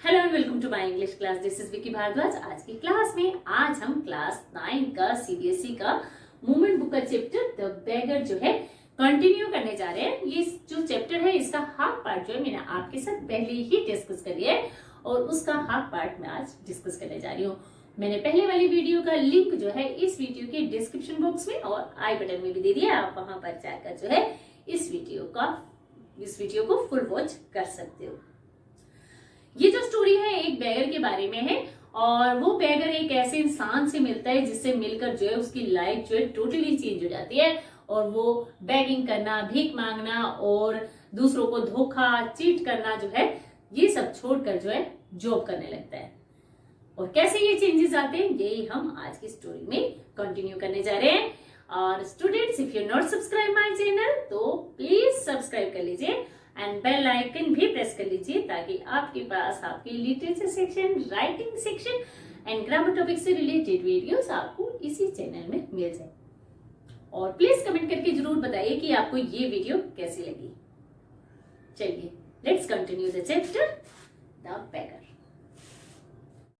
Hello and welcome to my English class. This is Vicky Bhardwaj. आज की class में आज हम क्लास 9 का सीबीएसई का मूवमेंट बुक का चैप्टर द बेगर जो है कंटिन्यू करने जा रहे हैं। ये जो चैप्टर है इसका हाफ पार्ट जो है मैंने आपके साथ पहले ही डिस्कस कर लिया है और उसका हाफ पार्ट मैं आज डिस्कस करने जा रही हूँ। मैंने पहले वाली वीडियो का लिंक जो है इस वीडियो के डिस्क्रिप्शन बॉक्स में और आई बटन में भी दे दिया। आप वहां पर जाकर जो है इस वीडियो को फुल वॉच कर सकते हो। ये जो स्टोरी है एक बैगर के बारे में है और वो बैगर एक ऐसे इंसान से मिलता है जिससे मिलकर जो है उसकी लाइफ जो है टोटली चेंज हो जाती है और वो बैगिंग करना, भीख मांगना और दूसरों को धोखा चीट करना जो है ये सब छोड़कर जो है जॉब करने लगता है। और कैसे ये चेंजेस आते हैं यही हम आज की स्टोरी में कंटिन्यू करने जा रहे हैं। और students, if you not subscribe my channel तो प्लीज सब्सक्राइब कर लीजिए एंड बेल आइकन भी प्रेस कर लीजिए ताकि आपके पास आपके literature section, writing section and grammar topic से रिलेटेड वीडियोस आपको इसी चैनल में मिल जाए। और प्लीज कमेंट करके जरूर बताइए कि आपको ये वीडियो कैसी लगी। चलिए let's continue the chapter the beggar.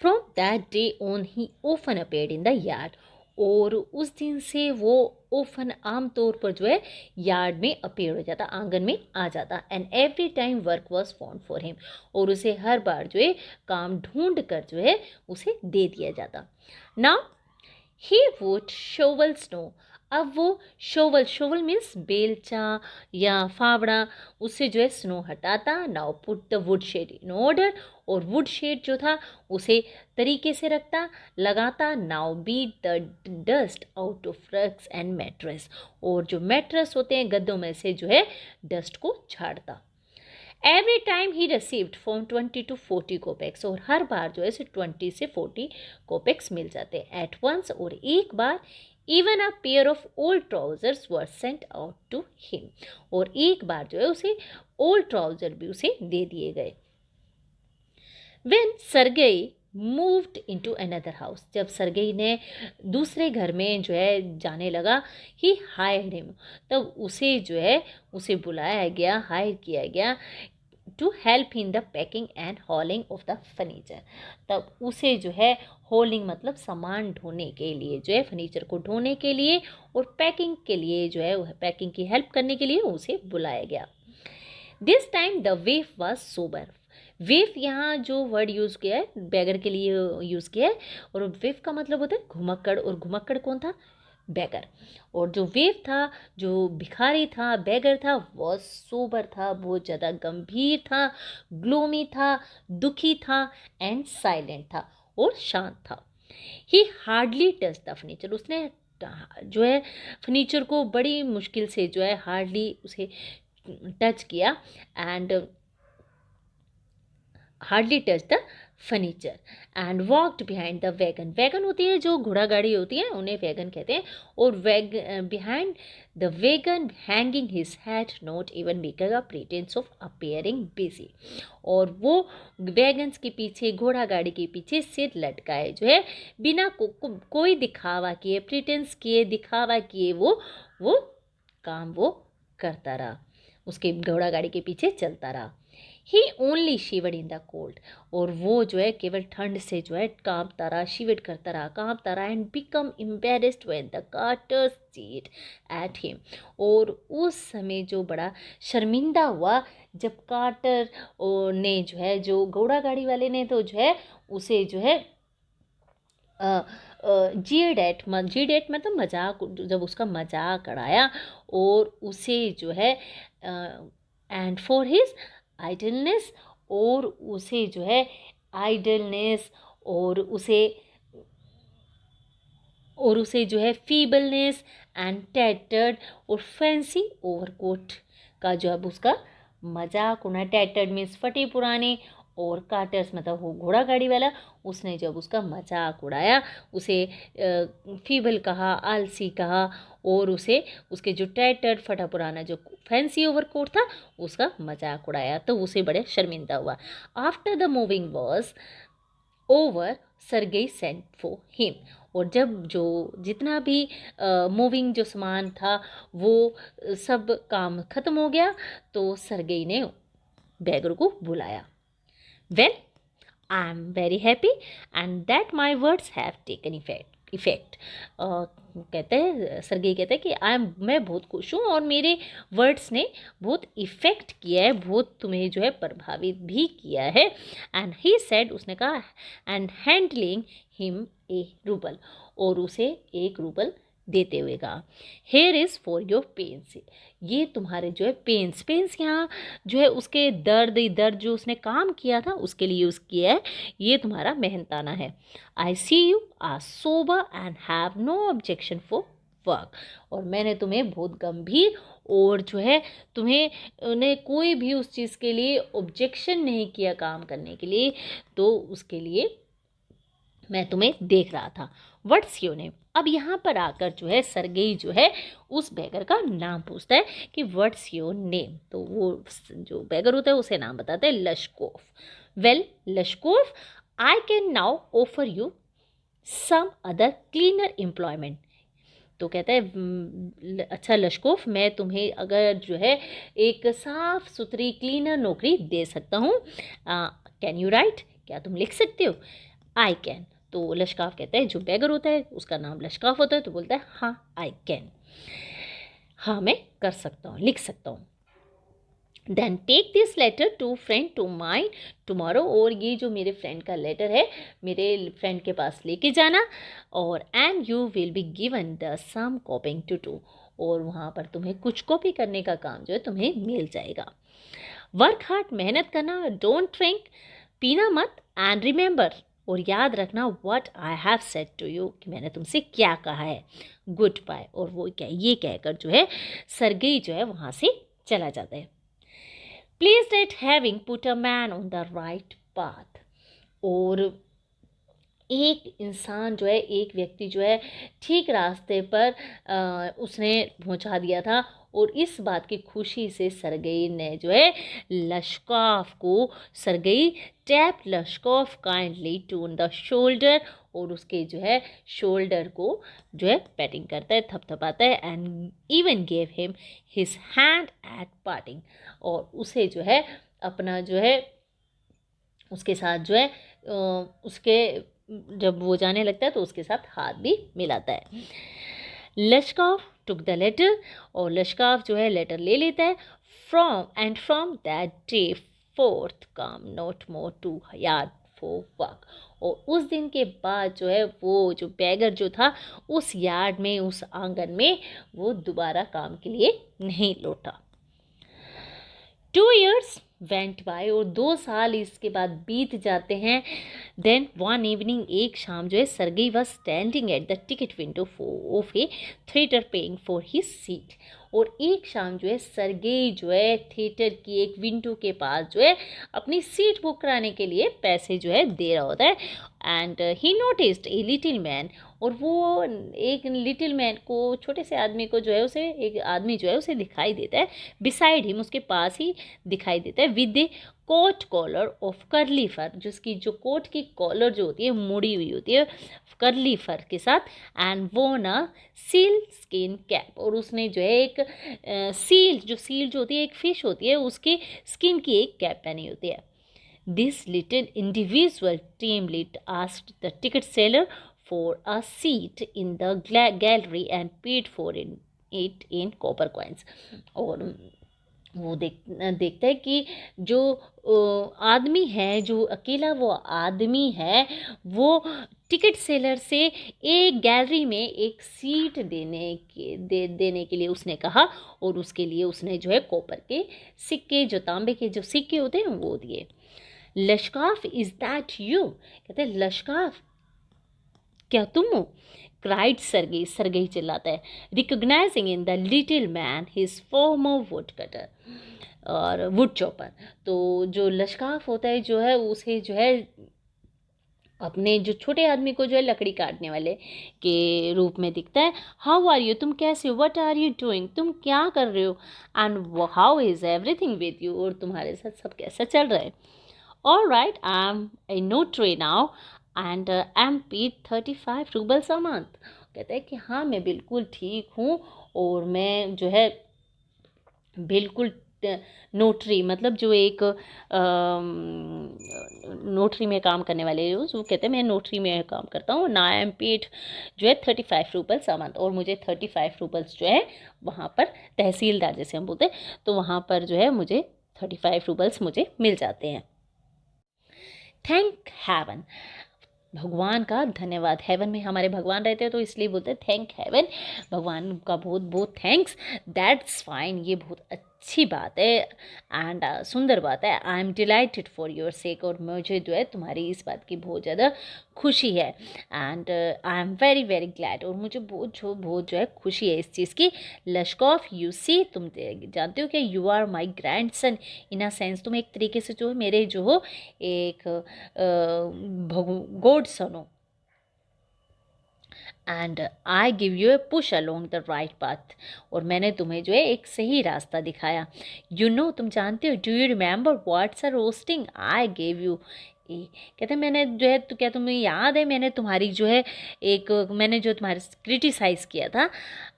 From that day on he often appeared in the yard. और उस दिन से वो ओफन आमतौर पर जो है यार्ड में अपेयर हो जाता, आंगन में आ जाता। And every time work was found for him. और उसे हर बार जो है काम ढूंढ कर जो है उसे दे दिया जाता। Now he would shovel snow. अब वो शोवल मीन्स बेलचा या फावड़ा, उससे जो है स्नो हटाता। Now put the wood shed in order. और वुड शेड जो था उसे तरीके से रखता, लगाता। Now beat the dust out of rugs and mattress. और जो मैट्रेस होते हैं गद्दों में से जो है डस्ट को झाड़ता। Every time he received from 20 to 40 कोपेक्स। और हर बार जो है इसे 20 से 40 कोपेक्स मिल जाते हैं एट वंस। और एक बार even a pair of old trousers were sent out to him. और एक बार जो है उसे ओल्ड ट्राउजर भी उसे दे दिए गए। When Sergei moved into another house, जब सरगेई ने दूसरे घर में जो है जाने लगा, ही हायर्ड हिम, तब उसे जो है उसे बुलाया गया, हायर किया गया to help in the packing and hauling of the furniture. तब उसे जो है होलिंग मतलब सामान ढोने के लिए जो है, फर्नीचर को ढोने के लिए और पैकिंग के लिए जो है पैकिंग की हेल्प करने के लिए उसे बुलाया गया। This time the waif was sober. Waif यहाँ जो वर्ड यूज़ किया है बैगर के लिए यूज़ किया है। और वेफ का मतलब होता है घुमक्कड़। और घुमक्कड़ कौन था? बैगर। और जो वेफ था, जो भिखारी था, बैगर था, वो सोबर था, बहुत ज़्यादा गंभीर था, ग्लोमी था, दुखी था एंड साइलेंट था और शांत था। ही हार्डली टच द फर्नीचर। उसने जो है फर्नीचर को बड़ी मुश्किल से जो है हार्डली उसे टच किया and hardly touch the furniture and walked behind the wagon. Wagon होती है जो घोड़ा गाड़ी होती है, उन्हें वैगन कहते हैं। और behind the wagon hanging his hat not even making a pretence of appearing busy. और वो वैगन्स के पीछे, घोड़ा गाड़ी के पीछे सिर लटकाए जो है बिना कोई दिखावा किए, प्रिटेंस किए, दिखावा किए वो काम वो करता रहा, उसके घोड़ा गाड़ी के पीछे चलता रहा। He only shivered in the cold. और वो जो है केवल ठंड से जो है कांपता रहा, शिवर्ड करता रहा, कांपता रहा and become embarrassed when the कार्टर्स cheat at him. और उस समय जो बड़ा शर्मिंदा हुआ जब कार्टर ने जो है, जो घोड़ा गाड़ी वाले ने तो जो है उसे जो है जीडेट मतलब मजाक, जब उसका मजाक उड़ाया और उसे जो है एंड फॉर हिज आइडलनेस, और उसे जो है आइडलनेस और उसे जो है फीबलनेस एंड टैटर्ड और फैंसी ओवरकोट का जो अब उसका मजाक उड़ा। टैटर्ड मीन्स फटे पुराने और कार्टर्स मतलब वो घोड़ा गाड़ी वाला, उसने जब उसका मजाक उड़ाया, उसे फीबल कहा, आलसी कहा और उसे उसके जो टैटर्ड फटा पुराना जो फैंसी ओवरकोट था उसका मजाक उड़ाया, तो उसे बड़े शर्मिंदा हुआ। After the moving was over Sergei sent for him. और जब जो जितना भी मूविंग जो सामान था वो सब काम ख़त्म हो गया तो सरगेई ने बैगर को बुलाया। Well I am very happy and that my words have taken effect. कहते हैं सर्गेई कहते हैं कि मैं बहुत खुश हूँ और मेरे वर्ड्स ने बहुत इफ़ेक्ट किया है, बहुत तुम्हें जो है प्रभावित भी किया है। एंड ही सेड, उसने कहा, and handling him a rouble, और उसे 1 रूबल देते हुए कहा, here is for your pains, ये तुम्हारे जो है पेन्स यहाँ जो है उसके दर्द जो उसने काम किया था उसके लिए यूज़ किया है, ये तुम्हारा मेहनताना है। I see you are sober and have no objection for work, और मैंने तुम्हें बहुत गंभीर और जो है तुम्हें उन्हें कोई भी उस चीज़ के लिए ऑब्जेक्शन नहीं किया काम करने के लिए, तो उसके लिए मैं तुम्हें देख रहा था। What's your name? अब यहाँ पर आकर जो है सर्गेई जो है उस बैगर का नाम पूछता है कि व्हाट्स योर नेम, तो वो जो बैगर होता है उसे नाम बताता है Lushkoff. Well Lushkoff, I can now offer you some other cleaner employment, तो कहता है अच्छा लश्कोफ, मैं तुम्हें अगर जो है एक साफ सुथरी क्लीनर नौकरी दे सकता हूँ। कैन यू राइट, क्या तुम लिख सकते हो? आई कैन, तो लश्काफ कहता है, जो बैगर होता है उसका नाम लश्काफ होता है, तो बोलता है हाँ आई कैन, हाँ मैं कर सकता हूँ, लिख सकता हूँ। Then take this letter to friend to mine tomorrow, और ये जो मेरे फ्रेंड का लेटर है मेरे फ्रेंड के पास लेके जाना, और and you will be given the some copying to do, और वहाँ पर तुम्हें कुछ कॉपी करने का काम जो है तुम्हें मिल जाएगा। वर्क हार्ड, मेहनत करना, डोंट ड्रिंक, पीना मत, एंड रिमेंबर, और याद रखना what I have said to you, कि मैंने तुमसे क्या कहा है। गुड बाय, और वो क्या ये कहकर जो है सर्गेई जो है वहाँ से चला जाता है। Pleased at having put a man on the right path, और एक इंसान जो है, एक व्यक्ति जो है ठीक रास्ते पर उसने पहुंचा दिया था, और इस बात की खुशी से सर्गेई ने जो है लश्काफ को, Sergei tap Lushkoff kindly to the shoulder, और उसके जो है शोल्डर को जो है पैटिंग करता है, थपथपाता है, and even gave him his hand at parting, और उसे जो है अपना जो है उसके साथ जो है उसके जब वो जाने लगता है तो उसके साथ हाथ भी मिलाता है। लश्काफ टुक द लेटर, और लश्काफ जो है लेटर ले लेता है। From that day forth come not more to yard for work, और उस दिन के बाद जो है वो जो बैगर जो था उस यार्ड में, उस आंगन में वो दोबारा काम के लिए नहीं लौटा। 2 years वेंट बाय, और 2 साल इसके बाद बीत जाते हैं। देन वन इवनिंग, एक शाम जो है Sergei was standing at the ticket window of a theatre paying for his seat, और एक शाम जो है सर्गेई जो है थिएटर की एक विंडो के पास जो है अपनी सीट बुक कराने के लिए पैसे जो है दे रहा होता है। And he noticed a little man, और वो एक लिटिल मैन को, छोटे से आदमी को जो है उसे, एक आदमी जो है उसे दिखाई देता है, बिसाइड हिम, उसके पास ही दिखाई देता है, with the coat collar of curly fur, जिसकी जो कोट की कॉलर जो होती है मुड़ी हुई होती है करली फर के साथ, एंड वो ना सील स्किन कैप, और उसने जो है एक सील जो होती है, एक फिश होती है, उसकी स्किन की एक कैप पहनी होती है। This little individual timidly asked the ticket seller for a seat in the gallery and paid for it in copper coins, और वो देखता है कि जो आदमी है, जो अकेला वो आदमी है, वो टिकट सेलर से एक गैलरी में एक सीट देने के लिए उसने कहा, और उसके लिए उसने जो है कॉपर के सिक्के, जो तांबे के जो सिक्के होते हैं वो दिए। लश्काफ, इज दैट यू? कहते हैं लश्काफ, क्या तुम हो? क्राइड सर्गेई चिल्लाता है, recognising in the little man his farmer would cutter और वुड चॉपर। तो जो लश्काफ होता है जो है उसे जो है अपने जो छोटे आदमी को जो है लकड़ी काटने वाले के रूप में दिखता है। हाउ आर यू, तुम कैसे हो? व्हाट आर यू डूइंग, तुम क्या कर रहे हो? And how is everything with you, और तुम्हारे साथ सब कैसा चल रहा है? All right, I am a notary now and I am paid 35 roubles a month. कहता है कि हाँ मैं बिल्कुल ठीक हूँ, और मैं जो है बिल्कुल नोटरी, मतलब जो एक नोटरी में काम करने वाले वो कहते हैं मैं नोटरी में काम करता हूँ। ना आई एम पेड जो है 35 रूपल्स अ मंथ, और मुझे 35 रूपल्स जो है वहाँ पर तहसीलदार जैसे हम बोलते हैं, तो वहाँ पर जो है मुझे 35 रूपल्स मुझे मिल जाते हैं। थैंक हेवन, भगवान का धन्यवाद। हेवन में हमारे भगवान रहते हैं तो इसलिए बोलते हैं थैंक हेवन, भगवान का बहुत बहुत थैंक्स। दैट्स फाइन, ये बहुत अच्छी बात है एंड सुंदर बात है। I am delighted for your sake, और मुझे जो है तुम्हारी इस बात की बहुत ज़्यादा खुशी है। And I am very very glad, और मुझे बहुत जो है खुशी है इस चीज़ की। लश्कॉफ, यू सी, तुम जानते हो कि you are my grandson in a sense, तुम एक तरीके से जो है मेरे जो हो एक गॉड सन हो। And I give U A push along the right path, और मैंने तुम्हें जो है एक सही रास्ता दिखाया। यू नो, तुम जानते हो, do you remember what's a roasting I gave you. कहते मैंने जो है, तो क्या तुम्हें याद है मैंने तुम्हारी जो है एक मैंने जो तुम्हारे क्रिटिसाइज़ किया था,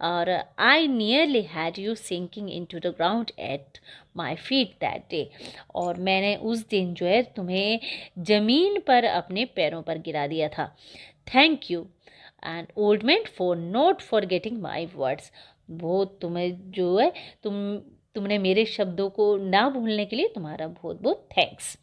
और I nearly had you sinking into the ground at my feet that day, और मैंने उस दिन जो है तुम्हें ज़मीन पर अपने पैरों पर गिरा दिया था। Thank you and old man for not forgetting my words, बहुत तुम्हें जो है तुमने मेरे शब्दों को ना भूलने के लिए तुम्हारा बहुत बहुत thanks.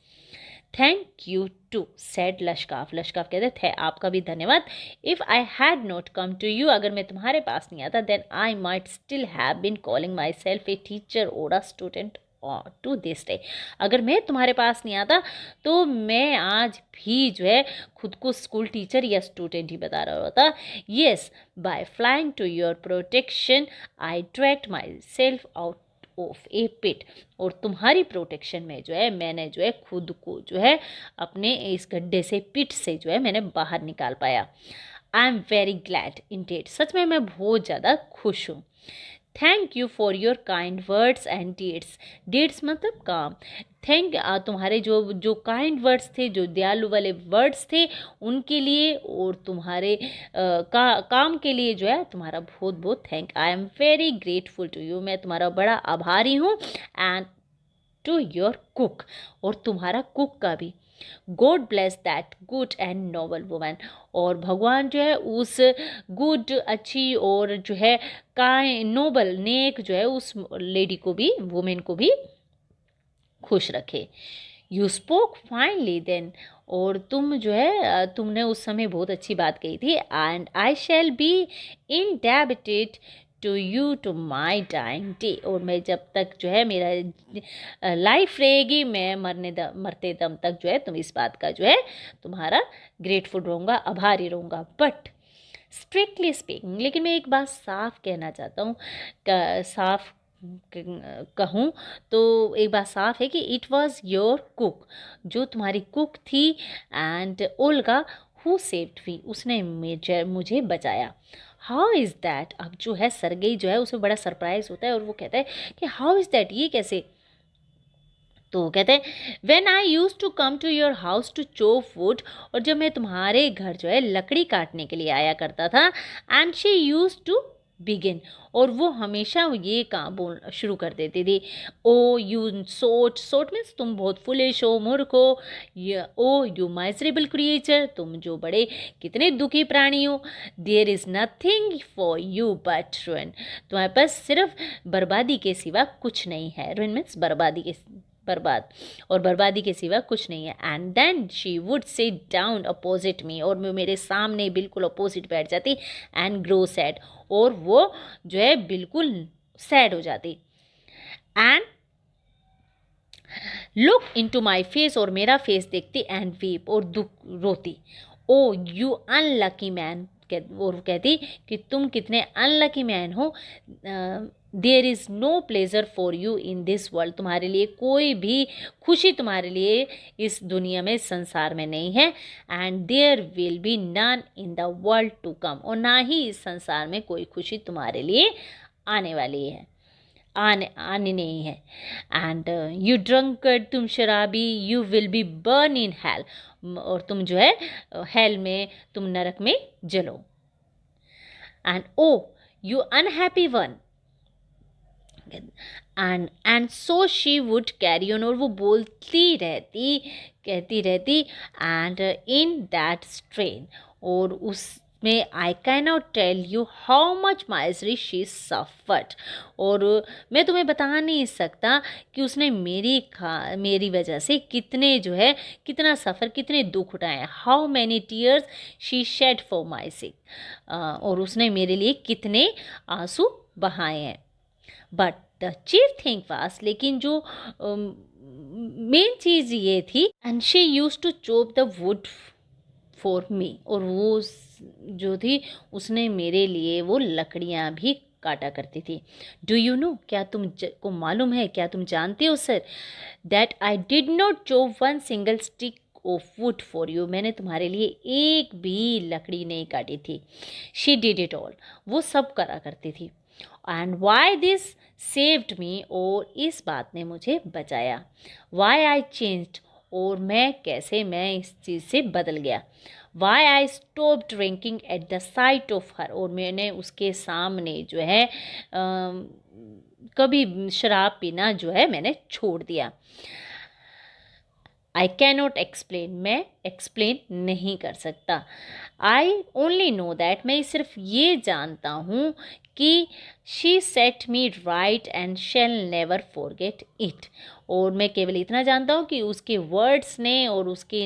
Thank you too said Lushkoff, Lushkoff कहते थे आपका भी धन्यवाद। If I had not come to you, अगर मैं तुम्हारे पास नहीं आता, then I might still have been calling myself a teacher or a student to this day, अगर मैं तुम्हारे पास नहीं आता तो मैं आज भी जो है खुद को स्कूल टीचर या स्टूडेंट ही बता रहा होता। Yes, by flying to your protection I dragged myself out of a pit, और तुम्हारी प्रोटेक्शन में जो है मैंने जो है खुद को जो है अपने इस गड्ढे से, पिट से जो है मैंने बाहर निकाल पाया। I am very glad indeed, सच में मैं बहुत ज़्यादा खुश हूँ। Thank you for your kind words and deeds, deeds मतलब काम। थैंक, तुम्हारे जो काइंड वर्ड्स थे, जो दयालु वाले वर्ड्स थे उनके लिए, और तुम्हारे काम के लिए जो है तुम्हारा बहुत बहुत thank. I am very grateful to you, मैं तुम्हारा बड़ा आभारी हूँ। एंड टू योर कुक, और तुम्हारा कुक का भी। God bless that good and noble woman, और भगवान जो है उस गुड, अच्छी और जो है नोबल, नेक जो है उस लेडी को भी, वुमेन को भी खुश रखे। यू स्पोक फाइनली देन, और तुम जो है तुमने उस समय बहुत अच्छी बात कही थी। And I shall be indebted to you to my dying day, और मैं जब तक जो है मेरा लाइफ रहेगी, मैं मरते दम तक जो है तुम इस बात का जो है तुम्हारा ग्रेटफुल रहूँगा, आभारी रहूँगा। बट स्ट्रिक्टली स्पीकिंग, लेकिन मैं एक बात साफ कहना चाहता हूँ, साफ कहूँ तो एक बात साफ है कि इट वॉज योर कुक, जो तुम्हारी कुक थी, and Olga who saved me, उसने मुझे बचाया। हाउ इज़ दैट, अब जो है सरगेई जो है उसे बड़ा सरप्राइज होता है, और वो कहता है कि हाउ इज़ दैट, ये कैसे। तो वो कहते हैं when I used to come to your house to chop wood, और जब मैं तुम्हारे घर जो है लकड़ी काटने के लिए आया करता था, and she used to begin, और वो हमेशा ये काम बोल शुरू कर देती थी, ओ यू सोट, सोट मीन्स तुम बहुत फुलिश हो, मूर्ख हो, ओ यू माइजरेबल क्रिएचर, तुम जो बड़े कितने दुखी प्राणी हो, there is nothing for you but ruin, तुम्हारे पास सिर्फ बर्बादी के सिवा कुछ नहीं है। रुइन मीन्स बर्बाद, और बर्बादी के सिवा कुछ नहीं है। And then she would sit down opposite me, और मैं मेरे सामने बिल्कुल अपोजिट बैठ जाती, एंड ग्रो सैड, और वो जो है बिल्कुल सैड हो जाती, and look into my face, और मेरा फेस देखती, एंड वीप, और दुख रोती। ओ यू अनलकी मैन, और कहती कि तुम कितने अनलकी मैन हो। There is no pleasure for you in this world, तुम्हारे लिए कोई भी खुशी तुम्हारे लिए इस दुनिया में, संसार में नहीं है। And there will be none in the world to come, और ना ही इस संसार में कोई खुशी तुम्हारे लिए आने वाली है, आने नहीं है। एंड यू ड्रंकर्ड, तुम शराबी, you will B burn in hell, और तुम जो है हेल में, तुम नरक में जलो। And oh you unhappy one, and so she would carry on, और वो बोलती रहती, कहती रहती, एंड इन दैट स्ट्रेन, और उसमें I can not tell you how much misery she suffered, और मैं तुम्हें बता नहीं सकता कि उसने मेरी वजह से कितने जो है कितना सफ़र, कितने दुख उठाए हैं। How many tears she shed for my sick, और उसने मेरे लिए कितने आंसू बहाए हैं। But the chief thing was, लेकिन जो मेन चीज़ ये थी, and she used to chop the wood for me, और वो जो थी उसने मेरे लिए वो लकड़ियाँ भी काटा करती थी। डू यू नो, क्या को मालूम है, क्या तुम जानते हो sir, that I did not chop one single stick of would for you, मैंने तुम्हारे लिए एक भी लकड़ी नहीं काटी थी। शी डिड इट ऑल, वो सब करा करती थी। And why this saved me, और इस बात ने मुझे बचाया। वाई आई चेंज्ड, और मैं इस चीज़ से बदल गया। Why I stop drinking at the sight of her, और मैंने उसके सामने जो है कभी शराब पीना जो है मैंने छोड़ दिया। आई कैनॉट एक्सप्लेन, मैं एक्सप्लेन नहीं कर सकता। आई ओनली नो दैट, मैं सिर्फ ये जानता हूँ कि she said me right and shall never forget it, और मैं केवल इतना जानता हूँ कि उसके वर्ड्स ने और उसके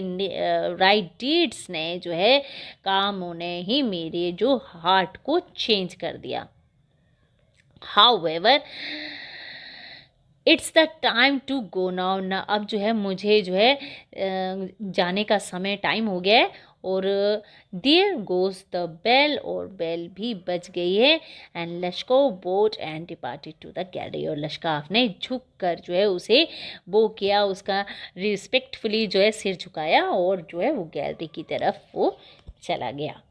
राइट डीड्स ने जो है कामों ने ही मेरे जो हार्ट को चेंज कर दिया। However, it's the time to go now ना, अब जो है मुझे जो है जाने का समय, टाइम हो गया है, और देयर गोज द बेल, और बेल भी बज गई है। And Lushkoff bowed and departed to the gallery, और लश्काफ ने झुक कर जो है उसे वो किया, उसका रिस्पेक्टफुली जो है सिर झुकाया, और जो है वो गैलरी की तरफ वो चला गया।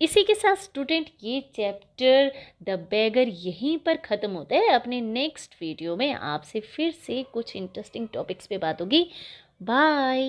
इसी के साथ स्टूडेंट ये चैप्टर द बेगर यहीं पर ख़त्म होता है। अपने नेक्स्ट वीडियो में आपसे फिर से कुछ इंटरेस्टिंग टॉपिक्स पे बात होगी। बाय।